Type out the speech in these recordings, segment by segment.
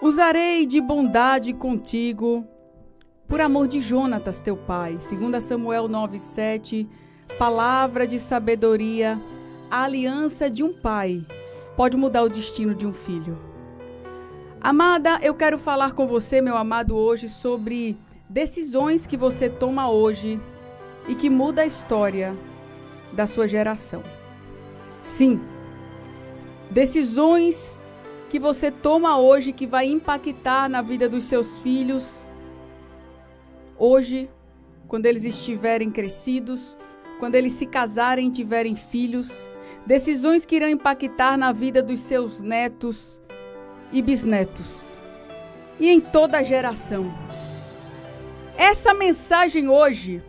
Usarei de bondade contigo, por amor de Jonatas, teu pai. 2 Samuel 9:7, palavra de sabedoria. A aliança de um pai pode mudar o destino de um filho. Amada, eu quero falar com você, meu amado, hoje sobre decisões que você toma hoje e que muda a história da sua geração. Sim, decisões que você toma hoje que vai impactar na vida dos seus filhos hoje, quando eles estiverem crescidos, quando eles se casarem e tiverem filhos, decisões que irão impactar na vida dos seus netos e bisnetos e em toda a geração. Essa mensagem hoje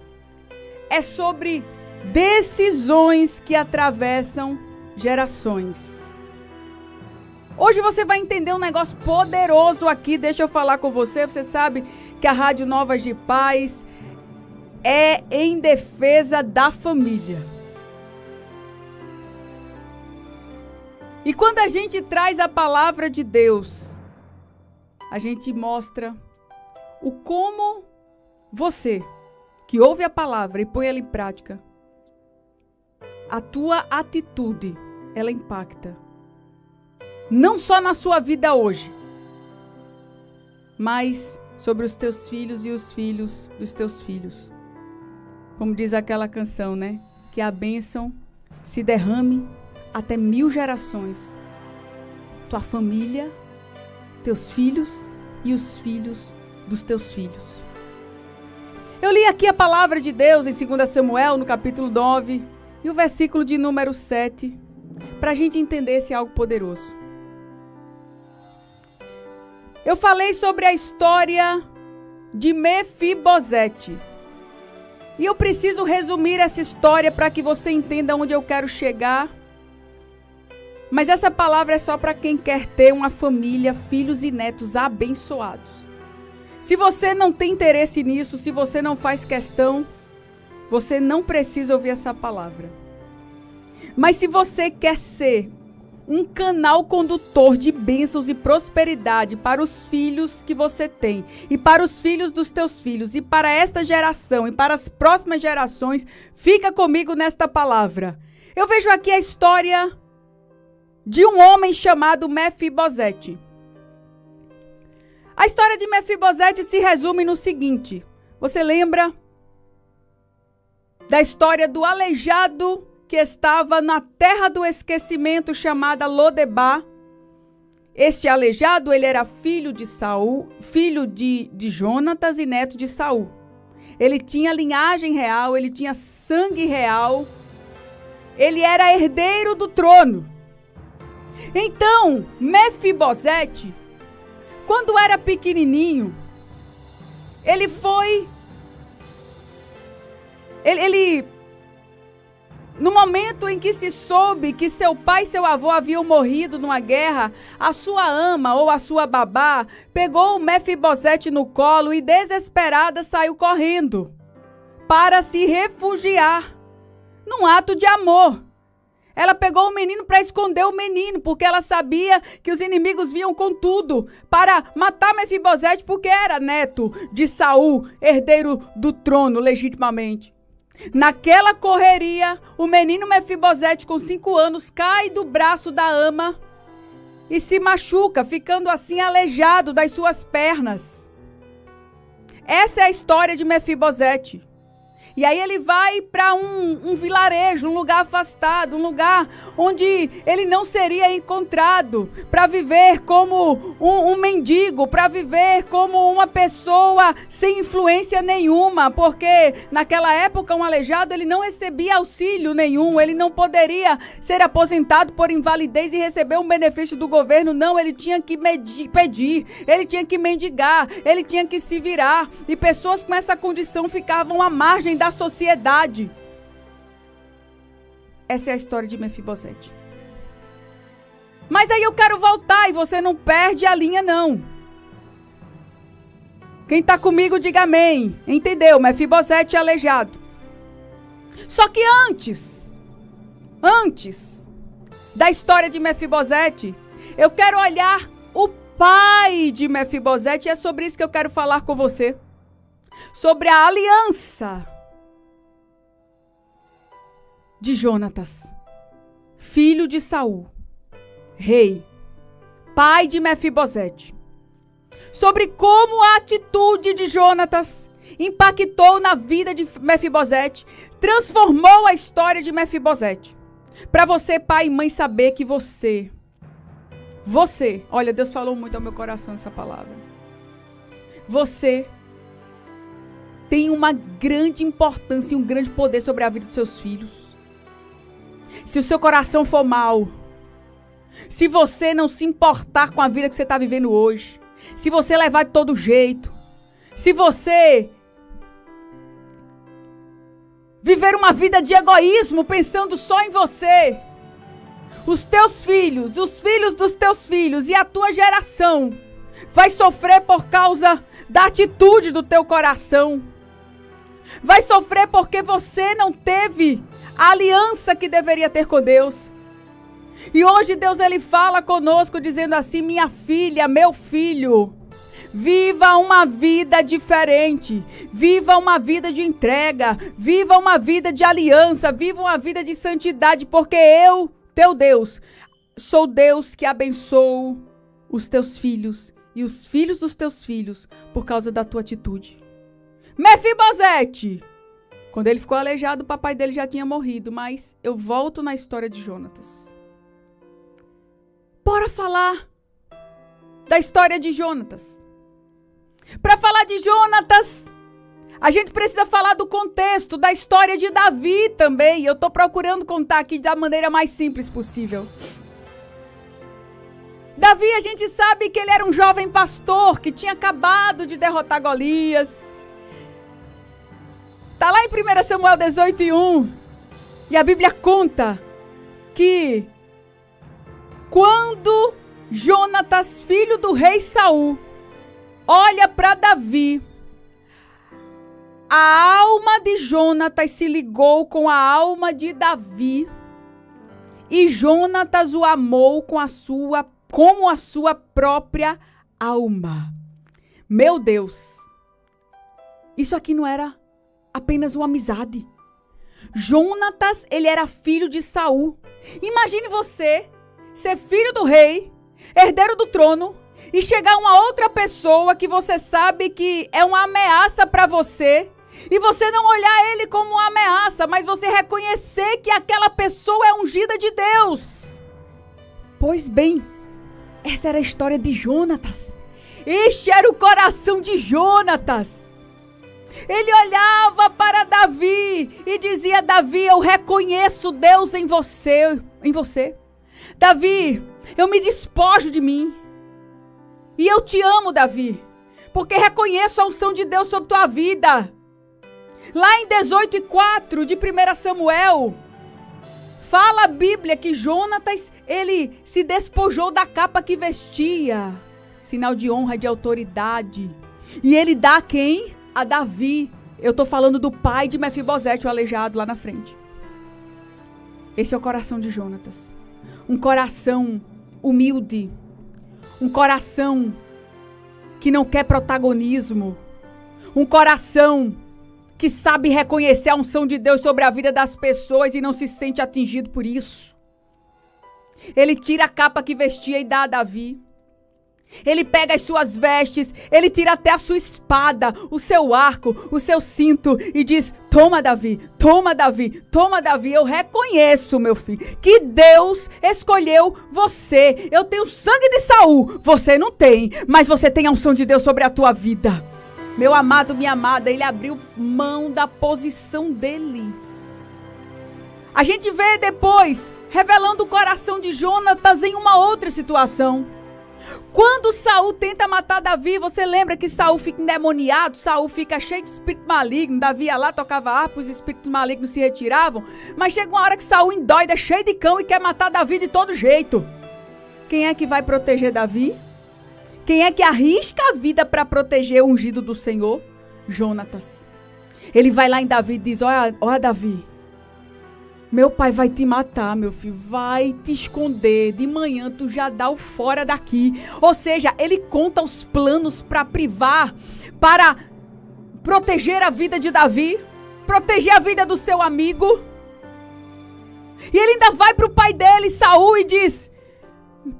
é sobre decisões que atravessam gerações. Hoje você vai entender um negócio poderoso aqui. Deixa eu falar com você. Você sabe que a Rádio Novas de Paz é em defesa da família. E quando a gente traz a palavra de Deus, a gente mostra o como você, que ouve a palavra e põe ela em prática, a tua atitude, ela impacta. Não só na sua vida hoje, mas sobre os teus filhos e os filhos dos teus filhos. Como diz aquela canção, né? Que a bênção se derrame até 1000 gerações. Tua família, teus filhos e os filhos dos teus filhos. Eu li aqui a palavra de Deus em 2 Samuel, no capítulo 9, e o versículo de número 7, para a gente entender esse algo poderoso. Eu falei sobre a história de Mefibosete. E eu preciso resumir essa história para que você entenda onde eu quero chegar. Mas essa palavra é só para quem quer ter uma família, filhos e netos abençoados. Se você não tem interesse nisso, se você não faz questão, você não precisa ouvir essa palavra. Mas se você quer ser um canal condutor de bênçãos e prosperidade para os filhos que você tem, e para os filhos dos teus filhos, e para esta geração, e para as próximas gerações, fica comigo nesta palavra. Eu vejo aqui a história de um homem chamado Mefibosete. A história de Mefibosete se resume no seguinte: você lembra da história do aleijado que estava na terra do esquecimento chamada Lodebar? Este aleijado, ele era filho de Saul, filho de Jonatas e neto de Saul. Ele tinha linhagem real, ele tinha sangue real, ele era herdeiro do trono. Então, Mefibosete, quando era pequenininho, no momento em que se soube que seu pai e seu avô haviam morrido numa guerra, a sua ama ou a sua babá pegou o Mefibosete no colo e, desesperada, saiu correndo para se refugiar num ato de amor. Ela pegou o menino para esconder o menino, porque ela sabia que os inimigos vinham com tudo para matar Mefibosete, porque era neto de Saul, herdeiro do trono legitimamente. Naquela correria, o menino Mefibosete, com 5 anos, cai do braço da ama e se machuca, ficando assim aleijado das suas pernas. Essa é a história de Mefibosete. E aí ele vai para um vilarejo, um lugar afastado, um lugar onde ele não seria encontrado, para viver como um mendigo, para viver como uma pessoa sem influência nenhuma, porque naquela época um aleijado ele não recebia auxílio nenhum, ele não poderia ser aposentado por invalidez e receber um benefício do governo, não, ele tinha que pedir, ele tinha que mendigar, ele tinha que se virar, e pessoas com essa condição ficavam à margem da sociedade. Essa é a história de Mefibosete. Mas aí eu quero voltar e você não perde a linha, não. Quem está comigo, diga amém. Entendeu? Mefibosete aleijado. Só que antes da história de Mefibosete, eu quero olhar pai de Mefibosete, e é sobre isso que eu quero falar com você. Sobre a aliança de Jonatas, filho de Saul, rei, pai de Mefibosete. Sobre como a atitude de Jonatas impactou na vida de Mefibosete, transformou a história de Mefibosete. Para você, pai e mãe, saber que você, olha, Deus falou muito ao meu coração essa palavra. Você tem uma grande importância e um grande poder sobre a vida dos seus filhos. Se o seu coração for mau, se você não se importar com a vida que você está vivendo hoje, se você levar de todo jeito, se você viver uma vida de egoísmo, pensando só em você, os teus filhos, os filhos dos teus filhos e a tua geração vai sofrer por causa da atitude do teu coração. Vai sofrer porque você não teve a aliança que deveria ter com Deus. E hoje Deus, ele fala conosco dizendo assim: minha filha, meu filho, viva uma vida diferente, viva uma vida de entrega, viva uma vida de aliança, viva uma vida de santidade, porque eu, teu Deus, sou Deus que abençoo os teus filhos e os filhos dos teus filhos por causa da tua atitude. Mefibosete, quando ele ficou aleijado, o papai dele já tinha morrido, mas eu volto na história de Jonatas. Bora falar da história de Jonatas. Para falar de Jonatas, a gente precisa falar do contexto, da história de Davi também. Eu estou procurando contar aqui da maneira mais simples possível. Davi, a gente sabe que ele era um jovem pastor que tinha acabado de derrotar Golias. Está lá em 1 Samuel 18:1. E a Bíblia conta que quando Jonatas, filho do rei Saul, olha para Davi, a alma de Jonatas se ligou com a alma de Davi, e Jonatas o amou como a sua própria alma. Meu Deus, isso aqui não era apenas uma amizade. Jonatas, ele era filho de Saul. Imagine você ser filho do rei, herdeiro do trono, e chegar uma outra pessoa que você sabe que é uma ameaça para você, e você não olhar ele como uma ameaça, mas você reconhecer que aquela pessoa é ungida de Deus. Pois bem, essa era a história de Jonatas. Este era o coração de Jonatas. Ele olhava para Davi e dizia: Davi, eu reconheço Deus em você. Davi, eu me despojo de mim. E eu te amo, Davi, porque reconheço a unção de Deus sobre tua vida. Lá em 18:4 de 1 Samuel, fala a Bíblia que Jonatas, ele se despojou da capa que vestia, sinal de honra, de autoridade. E ele dá a quem? A Davi. Eu estou falando do pai de Mefibosete, o aleijado lá na frente. Esse é o coração de Jonatas. Um coração humilde. Um coração que não quer protagonismo. Um coração que sabe reconhecer a unção de Deus sobre a vida das pessoas e não se sente atingido por isso. Ele tira a capa que vestia e dá a Davi. Ele pega as suas vestes, ele tira até a sua espada, o seu arco, o seu cinto e diz: toma, Davi, toma, Davi, toma, Davi. Eu reconheço, meu filho, que Deus escolheu você. Eu tenho sangue de Saul, você não tem, mas você tem a unção de Deus sobre a tua vida. Meu amado, minha amada, ele abriu mão da posição dele. A gente vê depois, revelando o coração de Jonatas em uma outra situação. Quando Saul tenta matar Davi, você lembra que Saul fica endemoniado, Saul fica cheio de espírito maligno, Davi ia lá, tocava harpa, os espíritos malignos se retiravam, mas chega uma hora que Saul endoida, cheio de cão e quer matar Davi de todo jeito. Quem é que vai proteger Davi? Quem é que arrisca a vida para proteger o ungido do Senhor? Jonatas. Ele vai lá em Davi e diz: olha Davi, meu pai vai te matar, meu filho, vai te esconder, de manhã tu já dá o fora daqui. Ou seja, ele conta os planos para privar, para proteger a vida de Davi, proteger a vida do seu amigo. E ele ainda vai para o pai dele, Saul, e diz: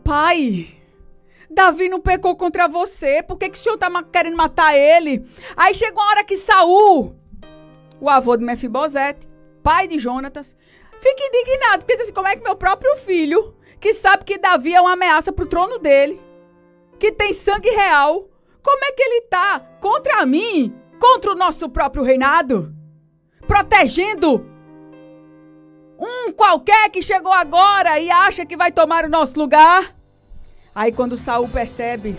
pai, Davi não pecou contra você, por que o senhor está querendo matar ele? Aí chegou a hora que Saul, o avô de Mefibosete, pai de Jonatas, fica indignado, porque diz assim: como é que meu próprio filho, que sabe que Davi é uma ameaça para o trono dele, que tem sangue real, como é que ele está contra mim, contra o nosso próprio reinado, protegendo um qualquer que chegou agora e acha que vai tomar o nosso lugar? Aí quando Saul percebe,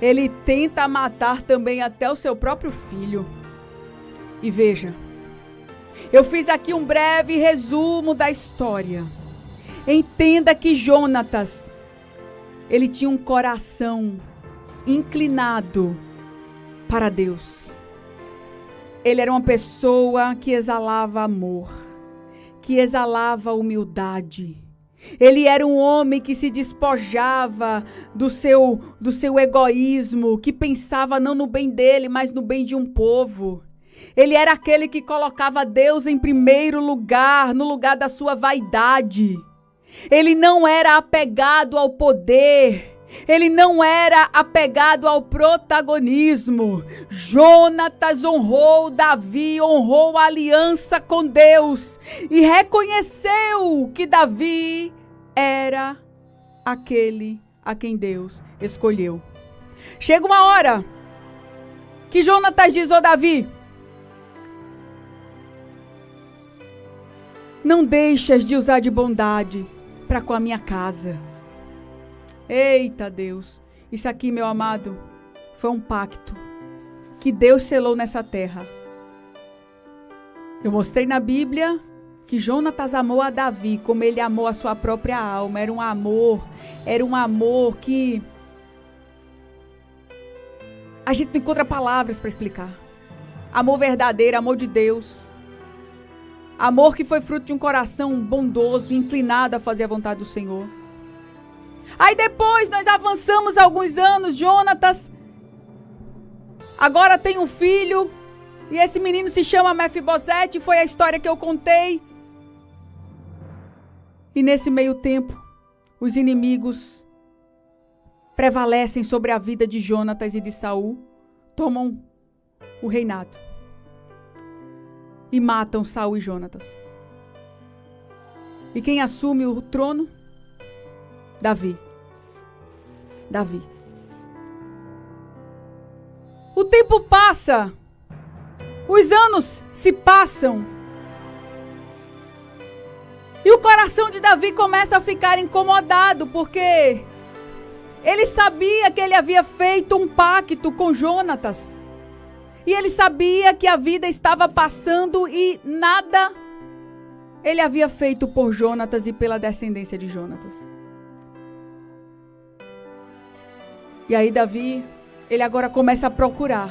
ele tenta matar também até o seu próprio filho. E veja, eu fiz aqui um breve resumo da história. Entenda que Jonatas, ele tinha um coração inclinado para Deus. Ele era uma pessoa que exalava amor, que exalava humildade. Ele era um homem que se despojava do seu egoísmo, que pensava não no bem dele, mas no bem de um povo. Ele era aquele que colocava Deus em primeiro lugar, no lugar da sua vaidade. Ele não era apegado ao poder. Ele não era apegado ao protagonismo. Jonatas honrou Davi, honrou a aliança com Deus e reconheceu que Davi era aquele a quem Deus escolheu. Chega uma hora que Jonatas diz: ô Davi, não deixas de usar de bondade para com a minha casa. Eita Deus, isso aqui, meu amado, foi um pacto que Deus selou nessa terra. Eu mostrei na Bíblia que Jonatas amou a Davi como ele amou a sua própria alma. Era um amor que a gente não encontra palavras para explicar. Amor verdadeiro, amor de Deus. Amor que foi fruto de um coração bondoso, inclinado a fazer a vontade do Senhor. Aí depois nós avançamos alguns anos, Jonatas agora tem um filho, e esse menino se chama Mefibosete, foi a história que eu contei. E nesse meio tempo, os inimigos prevalecem sobre a vida de Jonatas e de Saul, tomam o reinado e matam Saul e Jonatas. E quem assume o trono? Davi. O tempo passa, os anos se passam, e o coração de Davi começa a ficar incomodado, porque ele sabia que ele havia feito um pacto com Jonatas, e ele sabia que a vida estava passando e nada ele havia feito por Jonatas e pela descendência de Jonatas. E aí Davi, ele agora começa a procurar.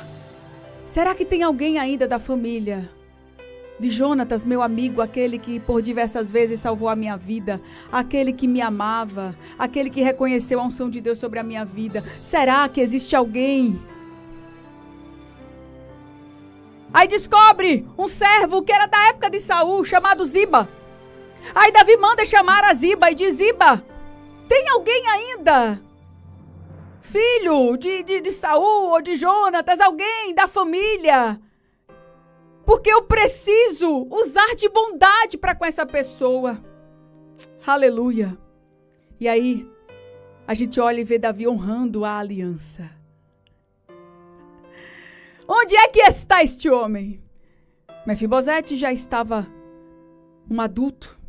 Será que tem alguém ainda da família de Jonatas, meu amigo, aquele que por diversas vezes salvou a minha vida, aquele que me amava, aquele que reconheceu a unção de Deus sobre a minha vida? Será que existe alguém? Aí descobre um servo que era da época de Saul, chamado Ziba. Aí Davi manda chamar a Ziba e diz: Ziba, tem alguém ainda? Filho de Saul ou de Jonatas, alguém da família? Porque eu preciso usar de bondade para com essa pessoa. Aleluia. E aí, a gente olha e vê Davi honrando a aliança. Onde é que está este homem? Mefibosete já estava um adulto.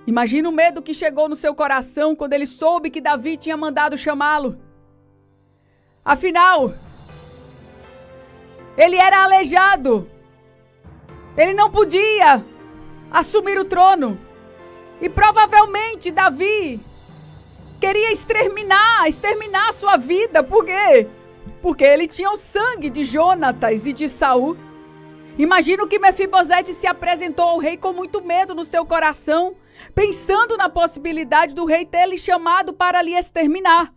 Imagina o medo que chegou no seu coração quando ele soube que Davi tinha mandado chamá-lo. Afinal, ele era aleijado. Ele não podia assumir o trono. E provavelmente Davi queria exterminar a sua vida. Por quê? Porque ele tinha o sangue de Jonatas e de Saul. Imagino que Mefibosete se apresentou ao rei com muito medo no seu coração, pensando na possibilidade do rei ter lhe chamado para lhe exterminar.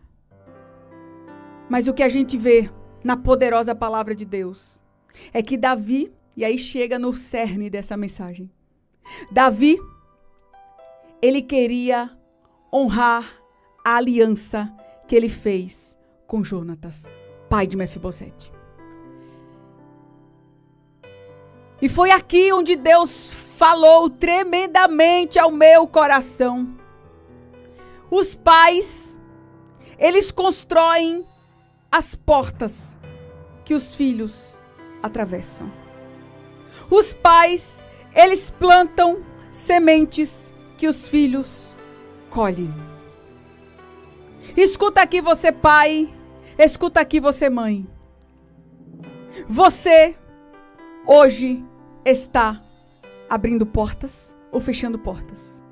Mas o que a gente vê na poderosa palavra de Deus é que Davi, e aí chega no cerne dessa mensagem, Davi, ele queria honrar a aliança que ele fez com Jonatas, pai de Mefibosete. E foi aqui onde Deus falou tremendamente ao meu coração. Os pais, eles constroem as portas que os filhos atravessam. Os pais, eles plantam sementes que os filhos colhem. Escuta aqui você pai, escuta aqui você mãe. Você hoje está abrindo portas ou fechando portas?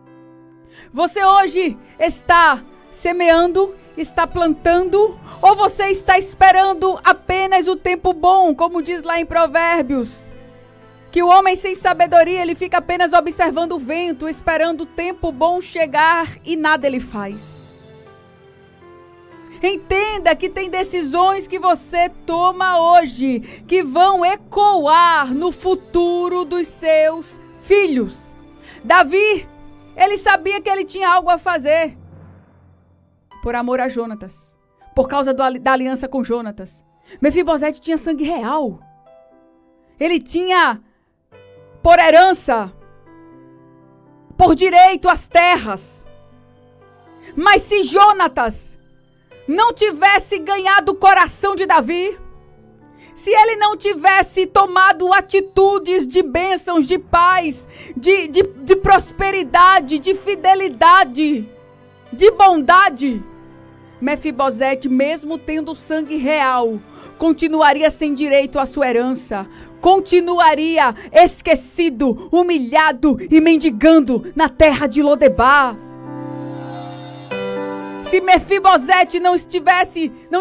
Você hoje está semeando, está plantando, ou você está esperando apenas o tempo bom, como diz lá em Provérbios, que o homem sem sabedoria, ele fica apenas observando o vento, esperando o tempo bom chegar e nada ele faz. Entenda que tem decisões que você toma hoje que vão ecoar no futuro dos seus filhos. Davi, ele sabia que ele tinha algo a fazer por amor a Jonatas, por causa da aliança com Jonatas. Mefibosete tinha sangue real. Ele tinha por herança, por direito as terras. Mas se Jonatas não tivesse ganhado o coração de Davi, se ele não tivesse tomado atitudes de bênçãos, de paz, de prosperidade, de fidelidade, de bondade, Mefibosete, mesmo tendo sangue real, continuaria sem direito à sua herança, continuaria esquecido, humilhado e mendigando na terra de Lodebar. Se Mefibosete não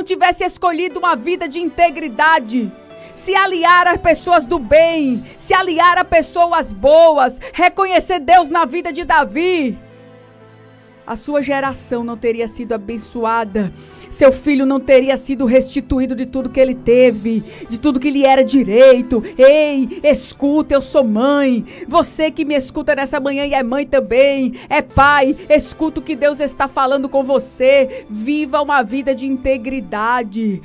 tivesse escolhido uma vida de integridade, se aliar a pessoas do bem, se aliar a pessoas boas, reconhecer Deus na vida de Davi, a sua geração não teria sido abençoada. Seu filho não teria sido restituído de tudo que ele teve, de tudo que lhe era direito. Ei, escuta, eu sou mãe. Você que me escuta nessa manhã e é mãe também, é pai, escuta o que Deus está falando com você. Viva uma vida de integridade.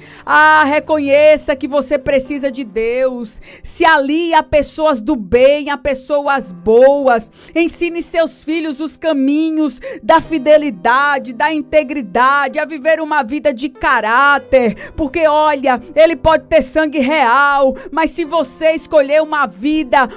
Reconheça que você precisa de Deus. Se alie a pessoas do bem, a pessoas boas. Ensine seus filhos os caminhos da fidelidade, da integridade, a viver uma vida de caráter, porque olha, ele pode ter sangue real, mas se você escolher uma vida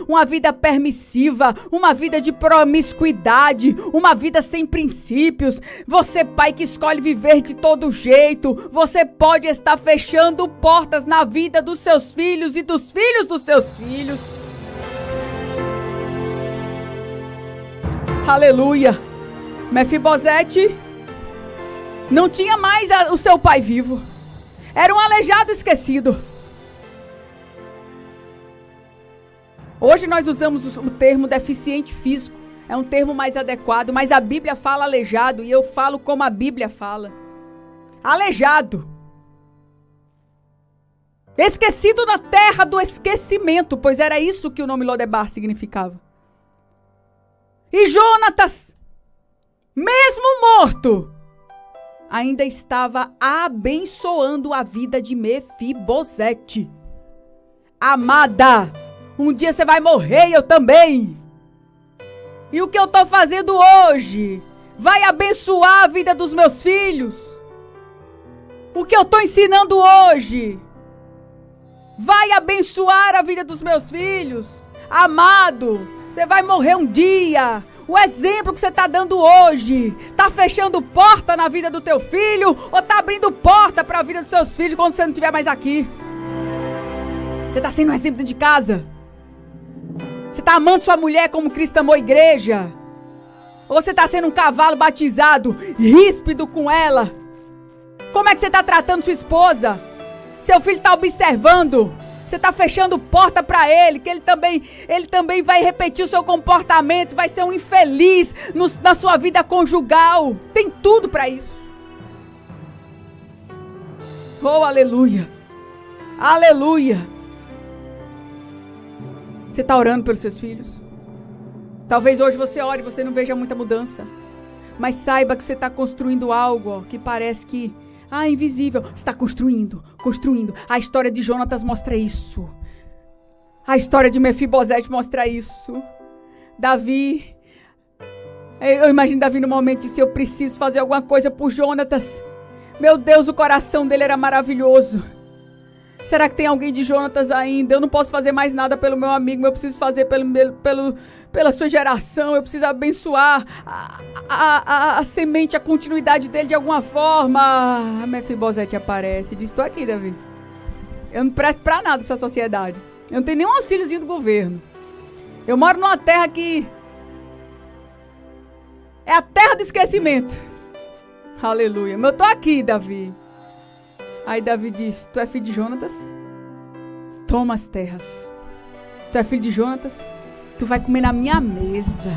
permissiva, uma vida de promiscuidade, uma vida sem princípios, você pai que escolhe viver de todo jeito, você pode estar fechando portas na vida dos seus filhos e dos filhos dos seus filhos. Aleluia. Mefibosete não tinha mais o seu pai vivo. Era um aleijado esquecido. Hoje nós usamos o termo deficiente físico. É um termo mais adequado, mas a Bíblia fala aleijado e eu falo como a Bíblia fala. Aleijado. Esquecido na terra do esquecimento, pois era isso que o nome Lodebar significava. E Jonatas, mesmo morto, ainda estava abençoando a vida de Mefibosete. Amada, um dia você vai morrer e eu também. E o que eu estou fazendo hoje vai abençoar a vida dos meus filhos. O que eu estou ensinando hoje vai abençoar a vida dos meus filhos. Amado, você vai morrer um dia. O exemplo que você está dando hoje, está fechando porta na vida do teu filho ou está abrindo porta para a vida dos seus filhos quando você não estiver mais aqui? Você está sendo um exemplo dentro de casa? Você está amando sua mulher como Cristo amou a igreja? Ou você está sendo um cavalo batizado, ríspido com ela? Como é que você está tratando sua esposa? Seu filho está observando Você está fechando porta para ele, que ele também vai repetir o seu comportamento, vai ser um infeliz na sua vida conjugal. Tem tudo para isso. Oh, aleluia. Aleluia. Você está orando pelos seus filhos? Talvez hoje você ore e você não veja muita mudança. Mas saiba que você está construindo algo que parece que invisível. Você está construindo. A história de Jonatas mostra isso. A história de Mefibosete mostra isso. Davi, eu imagino Davi no momento de se eu preciso fazer alguma coisa por Jonatas. Meu Deus, o coração dele era maravilhoso. Será que tem alguém de Jonatas ainda? Eu não posso fazer mais nada pelo meu amigo, eu preciso fazer pela sua geração, eu preciso abençoar a semente, a continuidade dele de alguma forma. A Mefibosete aparece e diz, estou aqui, Davi. Eu não presto pra nada pra essa sociedade. Eu não tenho nenhum auxíliozinho do governo. Eu moro numa terra que é a terra do esquecimento. Aleluia. Mas eu tô aqui, Davi. Aí Davi diz, tu é filho de Jonatas? Toma as terras. Tu é filho de Jonatas? Tu vai comer na minha mesa.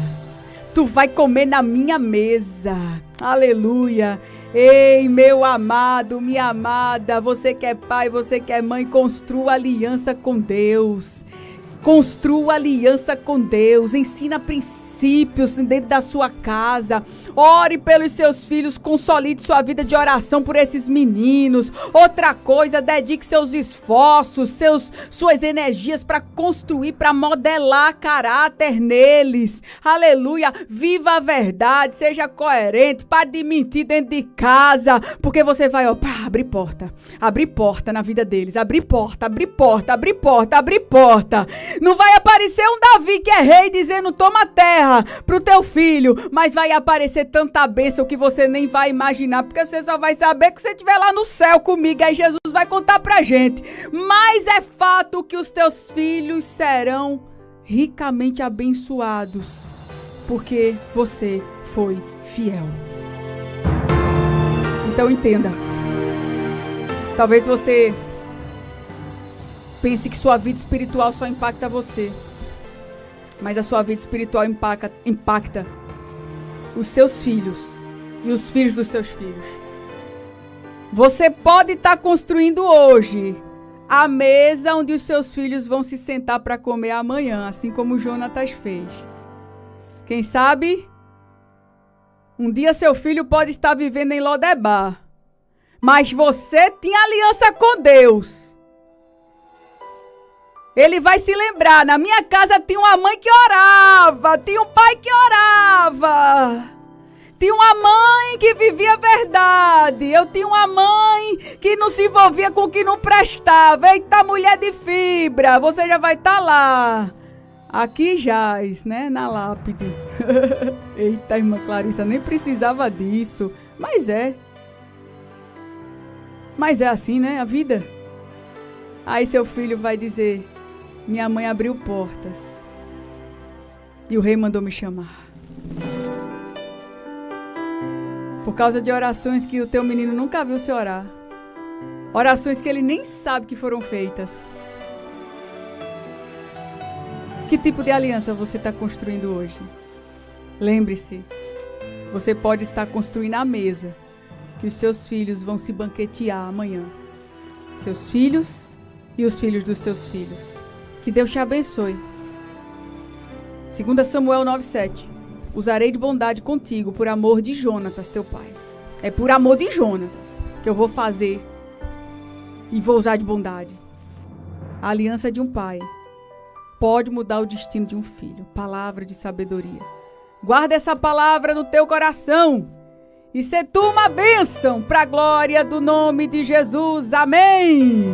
Tu vai comer na minha mesa. Aleluia. Ei, meu amado, minha amada, você que é pai, você que é mãe, construa aliança com Deus. Construa aliança com Deus, ensina princípios dentro da sua casa, ore pelos seus filhos, consolide sua vida de oração por esses meninos. Outra coisa, dedique seus esforços, suas energias para construir, para modelar caráter neles. Aleluia, viva a verdade, seja coerente, pare de mentir dentro de casa, porque você vai abrir porta na vida deles, abrir porta. Não vai aparecer um Davi que é rei dizendo toma terra pro teu filho, mas vai aparecer tanta bênção que você nem vai imaginar, porque você só vai saber que você estiver lá no céu comigo, aí Jesus vai contar pra gente. Mas é fato que os teus filhos serão ricamente abençoados, porque você foi fiel. Então entenda, talvez você pense que sua vida espiritual só impacta você. Mas a sua vida espiritual impacta os seus filhos e os filhos dos seus filhos. Você pode estar construindo hoje a mesa onde os seus filhos vão se sentar para comer amanhã, assim como Jonatas fez. Quem sabe, um dia seu filho pode estar vivendo em Lodebar, mas você tinha aliança com Deus. Ele vai se lembrar, na minha casa tinha uma mãe que orava, tinha um pai que orava, tinha uma mãe que vivia a verdade, eu tinha uma mãe que não se envolvia com o que não prestava. Eita, mulher de fibra, você já vai estar lá. Aqui jaz, né, na lápide. Eita, irmã Clarissa, nem precisava disso, mas é assim, né, a vida. Aí seu filho vai dizer, minha mãe abriu portas e o rei mandou me chamar. Por causa de orações que o teu menino nunca viu você orar. Orações que ele nem sabe que foram feitas. Que tipo de aliança você está construindo hoje? Lembre-se, você pode estar construindo a mesa que os seus filhos vão se banquetear amanhã. Seus filhos e os filhos dos seus filhos. Que Deus te abençoe. 2 Samuel 9:7. Usarei de bondade contigo por amor de Jonatas, teu pai. É por amor de Jonatas que eu vou fazer e vou usar de bondade. A aliança de um pai pode mudar o destino de um filho. Palavra de sabedoria. Guarda essa palavra no teu coração e se tu uma bênção para a glória do nome de Jesus. Amém.